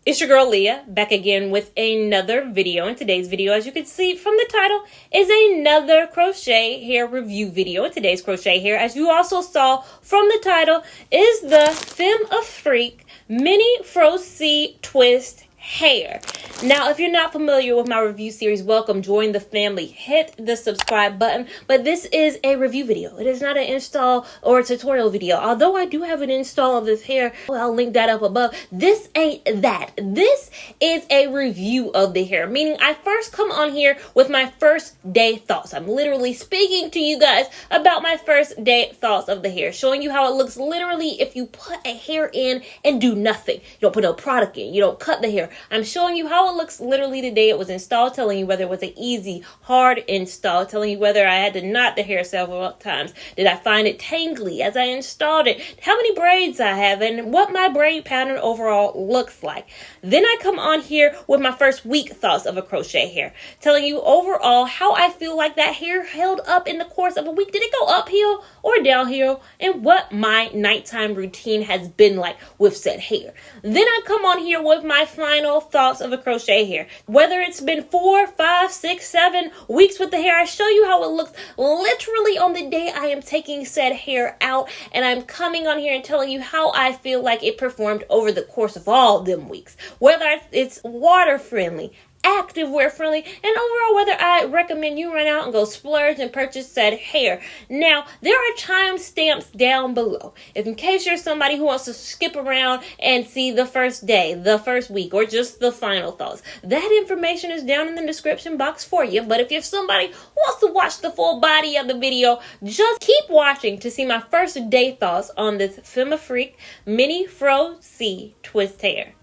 It's your girl Leah, back again with another video. In today's video, as you can see from the title, is another crochet hair review video. In today's crochet hair, as you also saw from the title, is the Femme Afrique Mini Fro C Twist hair. Now, if you're not familiar with my review series, welcome, join the family, hit the subscribe button. But this is a review video. It is not an install or a tutorial video. Although I do have an install of this hair, I'll link that up above. This ain't that. This is a review of the hair, meaning I first come on here with my first day thoughts. I'm literally speaking to you guys about my first day thoughts of the hair, showing you how it looks literally if you put a hair in and do nothing. You don't put no product in, you don't cut the hair. I'm showing you how it looks literally the day it was installed, telling you whether it was an easy, hard install, telling you whether I had to knot the hair several times. Did I find it tangly as I installed it? How many braids I have and what my braid pattern overall looks like. Then I come on here with my first week thoughts of a crochet hair, telling you overall how I feel like that hair held up in the course of a week. Did it go uphill or downhill? And what my nighttime routine has been like with said hair. Then I come on here with my final thoughts of a crochet hair. Whether it's been 4, 5, 6, 7 weeks with the hair, I show you how it looks literally on the day I am taking said hair out, and I'm coming on here and telling you how I feel like it performed over the course of all them weeks. Whether it's water friendly, active wear friendly, and overall whether I recommend you run out and go splurge and purchase said hair. Now, there are timestamps down below if in case you're somebody who wants to skip around and see the first day, the first week, or just the final thoughts. That information is down in the description box for you. But if you're somebody who wants to watch the full body of the video, just keep watching to see my first day thoughts on this Femme Afrique Mini Fro C Twist hair.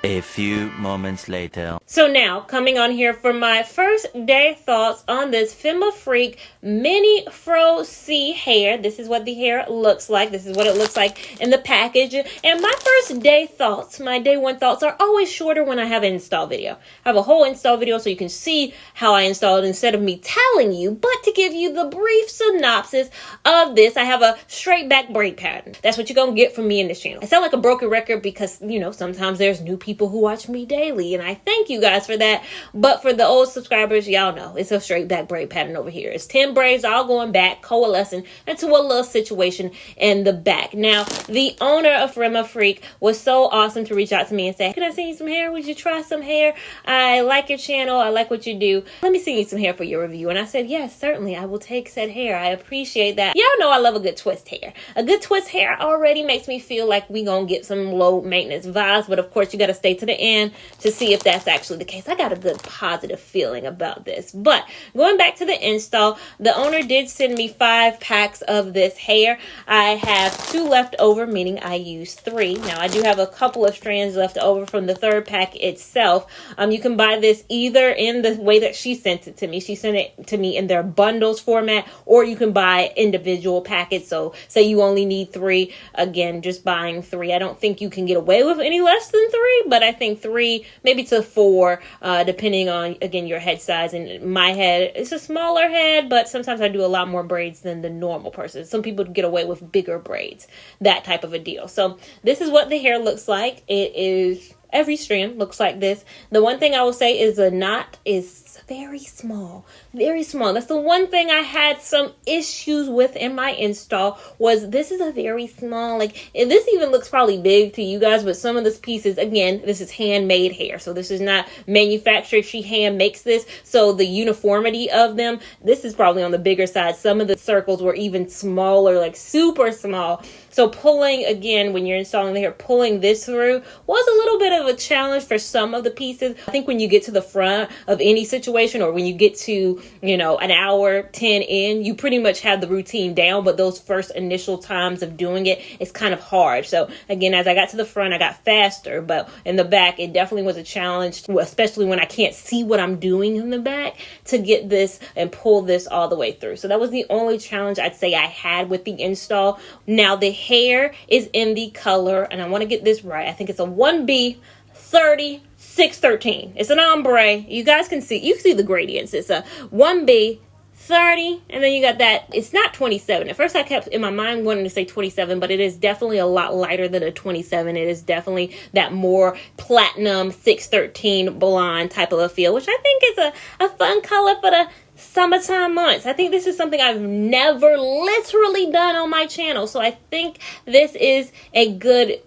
A few moments later. So now, coming on here for my first day thoughts on this Femme Afrique Mini Fro C hair. This is what the hair looks like. This is what it looks like in the package. And my first day thoughts, my day one thoughts, are always shorter when I have an install video. I have a whole install video so you can see how I installed it instead of me telling you, but to give you the brief synopsis of this, I have a straight back braid pattern. That's what you're going to get from me in this channel. I sound like a broken record because, you know, sometimes there's new people who watch me daily, and I thank you guys for that. But for the old subscribers, y'all know it's a straight back braid pattern over here. It's 10 braids all going back, coalescing into a little situation in the back. Now, the owner of Femme Afrique was so awesome to reach out to me and say, can I send you some hair? Would you try some hair? I like your channel. I like what you do. Let me send you some hair for your review. And I said, yes, certainly. I will take said hair. I appreciate that. Y'all know I love a good twist hair. A good twist hair already makes me feel like we gonna get some low maintenance vibes, but of course you gotta stay to the end to see if that's actually the case. I got a good positive feeling about this. But going back to the install, the owner did send me 5 packs of this hair. I have 2 left over, meaning I used 3. Now I do have a couple of strands left over from the 3rd pack itself. You can buy this either in the way that she sent it to me. She sent it to me in their bundles format, or you can buy individual packets. So say you only need 3, again, just buying 3. I don't think you can get away with any less than 3, but I think 3, maybe to 4, depending on, again, your head size. And my head, it's a smaller head, but sometimes I do a lot more braids than the normal person. Some people get away with bigger braids, that type of a deal. So this is what the hair looks like. It is, every strand looks like this. The one thing I will say is the knot is very small, very small. That's the one thing I had some issues with in my install, was this is a very small, like, and this even looks probably big to you guys, but some of these pieces, again, this is handmade hair, so this is not manufactured. She hand makes this, so the uniformity of them, this is probably on the bigger side. Some of the circles were even smaller, like super small. So pulling, again, when you're installing the hair, pulling this through was a little bit of a challenge for some of the pieces. I think when you get to the front of any situation, or when you get to, you know, an hour, 10 in, you pretty much have the routine down. But those first initial times of doing it, it's kind of hard. So again, as I got to the front, I got faster. But in the back, it definitely was a challenge, especially when I can't see what I'm doing in the back, to get this and pull this all the way through. So that was the only challenge I'd say I had with the install. Now, the hair is in the color, and I want to get this right, I think it's a 1B 3613. It's an ombre. You guys can see, you see the gradients. It's a 1B 30, and then you got that. It's not 27. At first I kept in my mind wanting to say 27, but it is definitely a lot lighter than a 27. It is definitely that more platinum 613 blonde type of a feel, which I think is a fun color for the summertime months. I think this is something I've never literally done on my channel, so I think this is a good,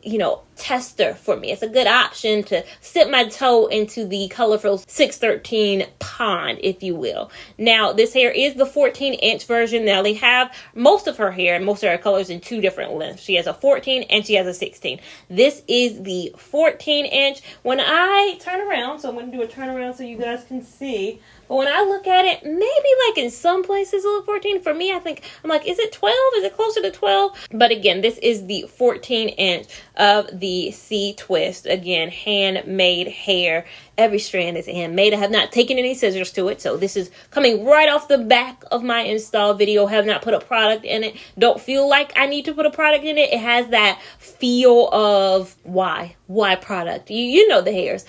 tester for me. It's a good option to dip my toe into the colorful 613 pond, if you will. Now, this hair is the 14-inch version. Now, they have most of her hair and most of her colors in two different lengths. She has a 14 and she has a 16. This is the 14-inch. When I turn around, so I'm going to do a turnaround so you guys can see. But when I look at it, maybe like in some places it looks 14. For me, I'm like, is it 12? Is it closer to 12? But again, this is the 14-inch of the C-Twist. Again, handmade hair. Every strand is handmade. I have not taken any scissors to it, so this is coming right off the back of my install video. Have not put a product in it. Don't feel like I need to put a product in it. It has that feel of why product. You know the hairs.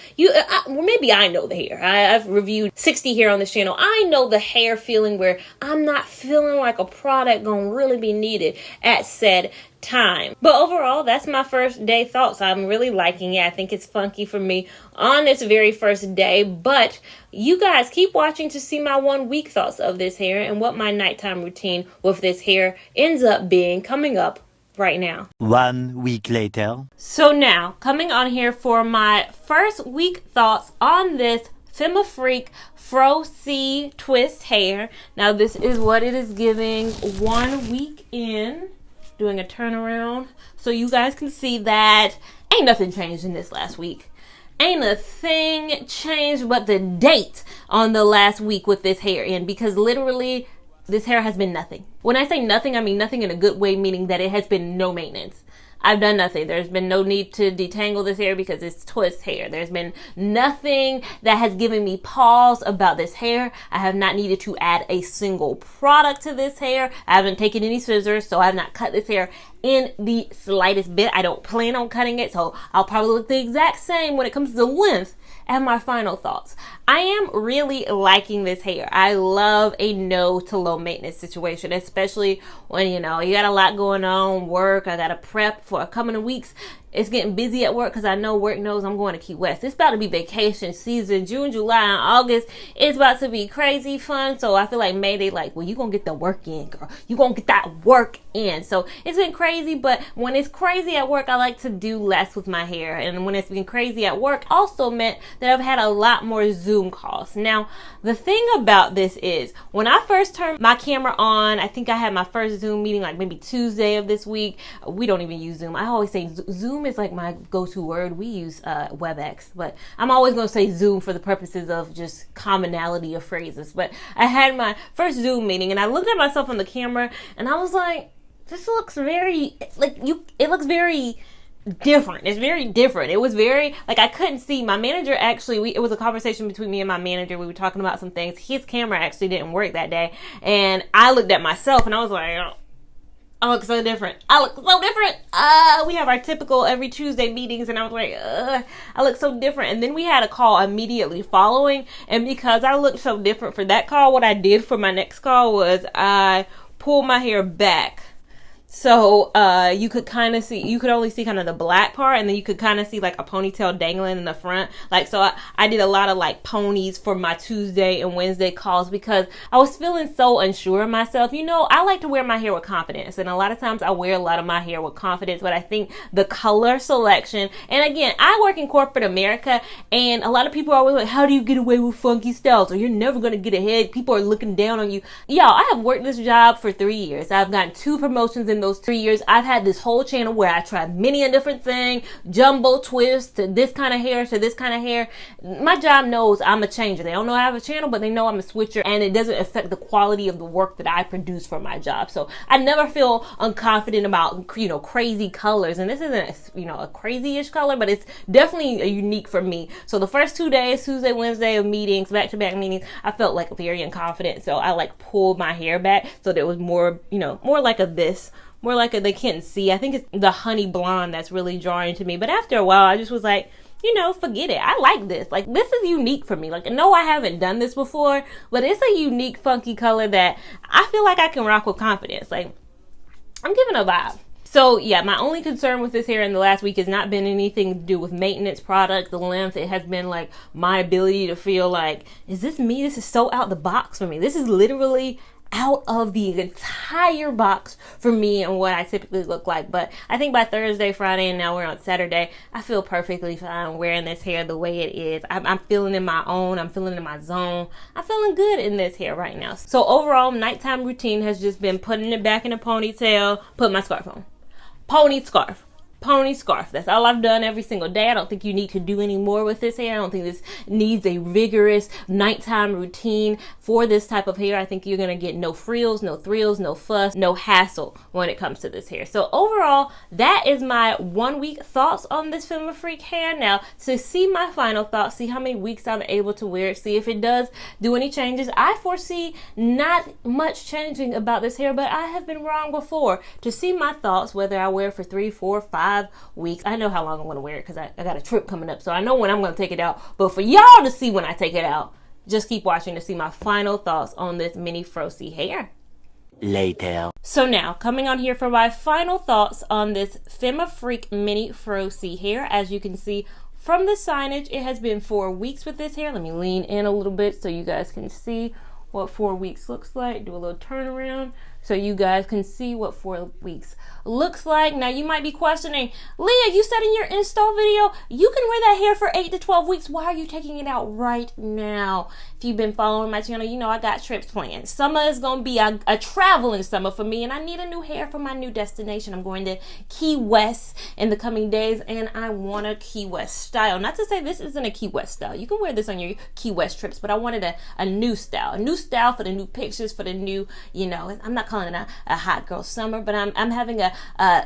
Maybe I know the hair. I've reviewed 60 hair on this channel. I know the hair feeling where I'm not feeling like a product gonna really be needed at said time. But overall, that's my first day thoughts. I'm really liking it. I think it's funky for me on this very first day, but you guys keep watching to see my 1 week thoughts of this hair and what my nighttime routine with this hair ends up being coming up right now. 1 week later. So now, coming on here for my first week thoughts on this Femme Freak Fro C twist hair. Now, this is what it is giving 1 week in. Doing a turnaround so you guys can see that ain't nothing changed in this last week. Ain't a thing changed but the date on the last week with this hair in, because literally this hair has been nothing. When I say nothing, I mean nothing in a good way, meaning that it has been no maintenance. I've done nothing. There's been no need to detangle this hair because it's twist hair. There's been nothing that has given me pause about this hair. I have not needed to add a single product to this hair. I haven't taken any scissors, so I have not cut this hair in the slightest bit. I don't plan on cutting it, so I'll probably look the exact same when it comes to the length. And my final thoughts. I am really liking this hair. I love a no to low maintenance situation, especially when, you got a lot going on, work. I got to prep for a coming weeks. It's getting busy at work because I know work knows I'm going to Key West. It's about to be vacation season. June, July, and August. It's about to be crazy fun. So I feel like May, they like, well, you going to get the work in, girl. You going to get that work in. So it's been crazy. But when it's crazy at work, I like to do less with my hair. And when it's been crazy at work, also meant that I've had a lot more Zoom calls. Now, the thing about this is when I first turned my camera on, I think I had my first Zoom meeting like maybe Tuesday of this week. We don't even use Zoom. I always say Zoom is like my go-to word. We use WebEx, but I'm always going to say Zoom for the purposes of just commonality of phrases. But I had my first Zoom meeting and I looked at myself on the camera and I was like, this looks very, it looks very different. It's very different. It was very, I couldn't see. My manager actually, it was a conversation between me and my manager. We were talking about some things. His camera actually didn't work that day. And I looked at myself and I was like, I look so different. I look so different. We have our typical every Tuesday meetings and I was like, I look so different. And then we had a call immediately following. And because I looked so different for that call, what I did for my next call was I pulled my hair back. So you could kind of see, you could only see kind of the black part, and then you could kind of see like a ponytail dangling in the front. So I did a lot of ponies for my Tuesday and Wednesday calls because I was feeling so unsure of myself. I like to wear my hair with confidence, and a lot of times I wear a lot of my hair with confidence, but I think the color selection, and again, I work in corporate America, and a lot of people are always like, how do you get away with funky styles? Or you're never going to get ahead. People are looking down on you. Y'all, I have worked this job for 3 years. I've gotten 2 promotions in those 3 years. I've had this whole channel where I tried many a different thing, jumbo twist to this kind of hair to this kind of hair. My job knows I'm a changer. They don't know I have a channel, but they know I'm a switcher, and it doesn't affect the quality of the work that I produce for my job. So I never feel unconfident about, crazy colors. And this isn't, a crazy-ish color, but it's definitely unique for me. So the first 2 days, Tuesday, Wednesday of meetings, back-to-back meetings, I felt very unconfident. So I pulled my hair back so there was more, more like a this. More like they can't see. I think it's the honey blonde that's really drawing to me. But after a while, I just was like, you know, forget it. I like this. Like, this is unique for me. Like, no, I haven't done this before, but it's a unique, funky color that I feel like I can rock with confidence. Like, I'm giving a vibe. So yeah, my only concern with this hair in the last week has not been anything to do with maintenance product, the length. It has been like my ability to feel like, is this me? This is so out the box for me. This is literally out of the entire box for me and what I typically look like. But I think by Thursday, Friday, and now we're on Saturday, I feel perfectly fine wearing this hair the way it is. I'm feeling in my own. I'm feeling in my zone. I'm feeling good in this hair right now. So overall, nighttime routine has just been putting it back in a ponytail, put my scarf on. Pony scarf. That's all I've done every single day. I don't think you need to do any more with this hair. I don't think this needs a vigorous nighttime routine for this type of hair. I think you're going to get no frills, no thrills, no fuss, no hassle when it comes to this hair. So overall, that is my 1 week thoughts on this Femme Freak hair. Now, to see my final thoughts, see how many weeks I'm able to wear it, see if it does do any changes. I foresee not much changing about this hair, but I have been wrong before. To see my thoughts, whether I wear it for 3, 4, 5 weeks. I know how long I'm going to wear it because I got a trip coming up, so I know when I'm going to take it out. But for y'all to see when I take it out, just keep watching to see my final thoughts on this mini Fro C hair. Later. So now, coming on here for my final thoughts on this Femme Freak mini Fro C hair. As you can see from the signage, it has been 4 weeks with this hair. Let me lean in a little bit so you guys can see what 4 weeks looks like. Do a little turnaround so you guys can see what 4 weeks looks like. Now you might be questioning, Leah, you said in your install video you can wear that hair for 8 to 12 weeks. Why are you taking it out right now? If you've been following my channel, you know I got trips planned. Summer is going to be a traveling summer for me, and I need a new hair for my new destination. I'm going to Key West in the coming days, and I want a Key West style. Not to say this isn't a Key West style. You can wear this on your Key West trips, but I wanted a new style. A new style for the new pictures, for the new, you know, I'm not calling it a hot girl summer, but I'm having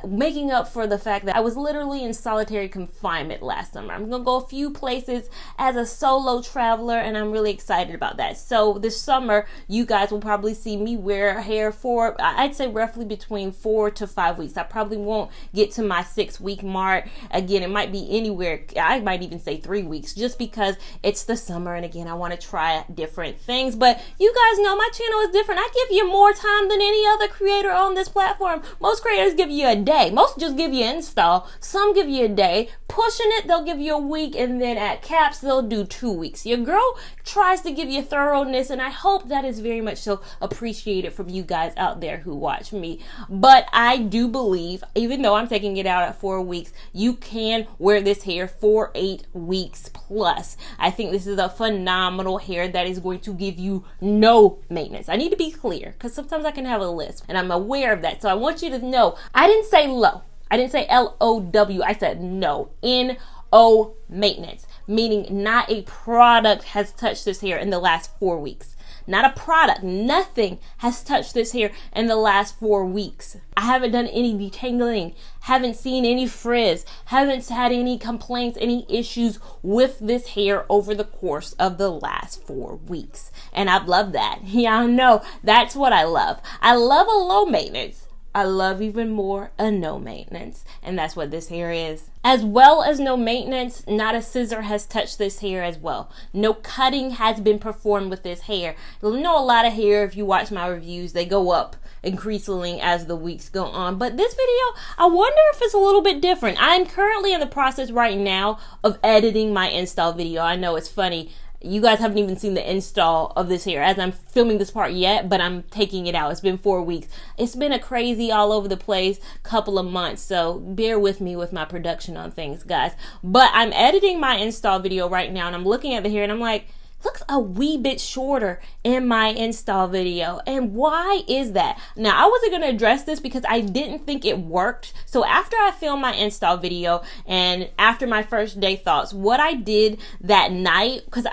making up for the fact that I was literally in solitary confinement last summer. I'm going to go a few places as a solo traveler, and I'm really excited about that. So this summer, you guys will probably see me wear hair for, I'd say roughly between 4 to 5 weeks. I probably won't get to my 6 week mark. Again, it might be anywhere. I might even say 3 weeks just because it's the summer. And again, I want to try different things, but you guys know my channel is different. I give you more time than any other creator on this platform. Most creators give you a day. Most just give you an install. Some give you a day. Pushing it, they'll give you a week, and then at caps, they'll do 2 weeks. Your girl tries to give you thoroughness, and I hope that is very much so appreciated from you guys out there who watch me. But I do believe, even though I'm taking it out at 4 weeks, you can wear this hair for 8 weeks plus. I think this is a phenomenal hair that is going to give you no maintenance. I need to be clear because sometimes I can have a lisp, and I'm aware of that. So I want you to know, I didn't say low. I didn't say L-O-W. I said no. N-O maintenance. Meaning not a product has touched this hair in the last 4 weeks. Not a product. Nothing has touched this hair in the last 4 weeks. I haven't done any detangling. Haven't seen any frizz. Haven't had any complaints, any issues with this hair over the course of the last 4 weeks. And I've loved that. Y'all know that's what I love. I love a low maintenance. I love even more a no maintenance, and that's what this hair is. As well as no maintenance, not a scissor has touched this hair as well. No cutting has been performed with this hair. You know, a lot of hair, if you watch my reviews, they go up increasingly as the weeks go on. But this video, I wonder if it's a little bit different. I'm currently in the process right now of editing my install video. I know it's funny. You guys haven't even seen the install of this hair as I'm filming this part yet, but I'm taking it out. It's been 4 weeks. It's been a crazy all over the place couple of months, so bear with me with my production on things, guys. But I'm editing my install video right now, and I'm looking at the hair, and I'm like, looks a wee bit shorter in my install video. And why is that? Now, I wasn't going to address this because I didn't think it worked. So after I filmed my install video and after my first day thoughts, what I did that night, because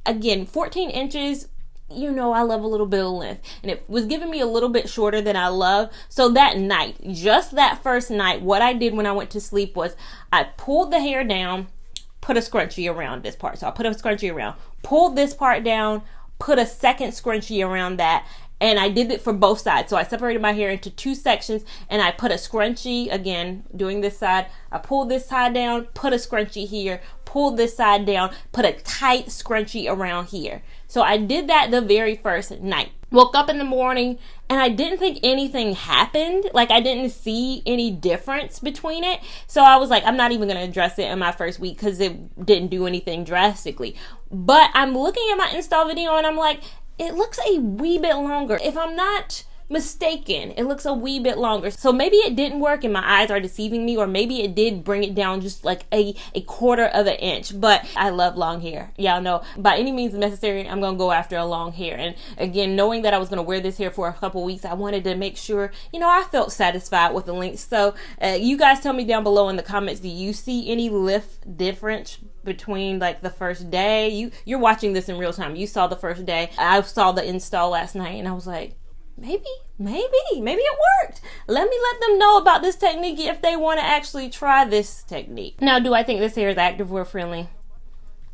again, 14 inches, you know, I love a little bit of length, and it was giving me a little bit shorter than I love. So that night, just that first night, what I did when I went to sleep was I pulled the hair down, put a scrunchie around this part. So I put a scrunchie around, pulled this part down, put a second scrunchie around that, and I did it for both sides. So I separated my hair into 2 sections, and I put a scrunchie, again, doing this side. I pulled this side down, put a scrunchie here, pulled this side down, put a tight scrunchie around here. So I did that the very first night. Woke up in the morning and I didn't think anything happened. Like, I didn't see any difference between it. So I was like, I'm not even going to address it in my first week because it didn't do anything drastically. But I'm looking at my install video and I'm like, it looks a wee bit longer. If I'm not mistaken, it looks a wee bit longer. So maybe it didn't work and my eyes are deceiving me, or maybe it did bring it down just like a quarter of an inch. But I love long hair. Y'all know, by any means necessary, I'm gonna go after a long hair. And again, knowing that I was gonna wear this hair for a couple weeks, I wanted to make sure, I felt satisfied with the length. So you guys tell me down below in the comments, do you see any lift difference between like the first day? You're watching this in real time. You saw the first day. I saw the install last night and I was like, maybe it worked. Let me let them know about this technique if they want to actually try this technique. Now, do I think this hair is activewear friendly?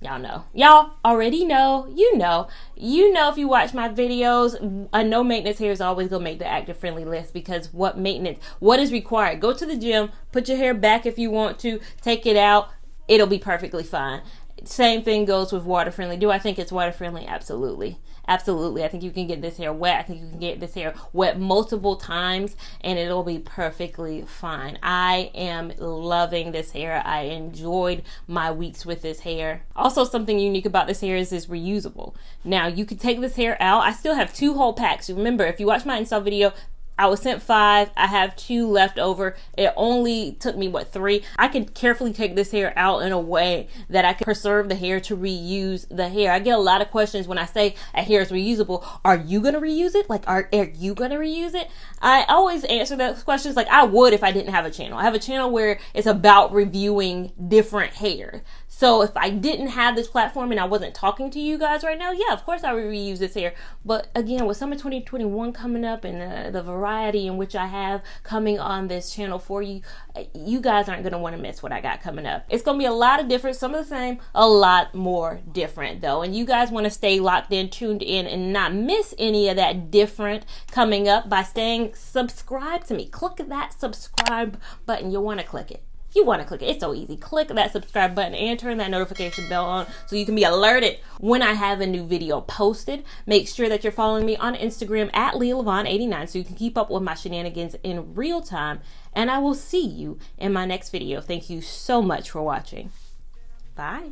Y'all know. Y'all already know. You know if you watch my videos, a no maintenance hair is always gonna make the active friendly list, because what is required? Go to the gym, put your hair back if you want to, take it out, it'll be perfectly fine. Same thing goes with water friendly. Do I think it's water friendly? Absolutely. I think you can get this hair wet. I think you can get this hair wet multiple times and it'll be perfectly fine. I am loving this hair. I enjoyed my weeks with this hair. Also, something unique about this hair is it's reusable. Now, you can take this hair out. I still have 2 whole packs. Remember, if you watch my install video, I was sent 5. I have 2 left over. It only took me 3. I can carefully take this hair out in a way that I can preserve the hair to reuse the hair. I get a lot of questions when I say a hair is reusable. Are you going to reuse it? Like, are you going to reuse it? I always answer those questions like I would if I didn't have a channel. I have a channel where it's about reviewing different hair. So if I didn't have this platform and I wasn't talking to you guys right now, yeah, of course I would reuse this hair. But again, with summer 2021 coming up and the variety in which I have coming on this channel for you, you guys aren't going to want to miss what I got coming up. It's going to be a lot of different, some of the same, a lot more different though. And you guys want to stay locked in, tuned in, and not miss any of that different coming up by staying subscribed to me. Click that subscribe button. You'll want to click it. You want to click it. It's so easy. Click that subscribe button and turn that notification bell on so you can be alerted when I have a new video posted. Make sure that you're following me on Instagram at LeaLavon89 so you can keep up with my shenanigans in real time. And I will see you in my next video. Thank you so much for watching. Bye.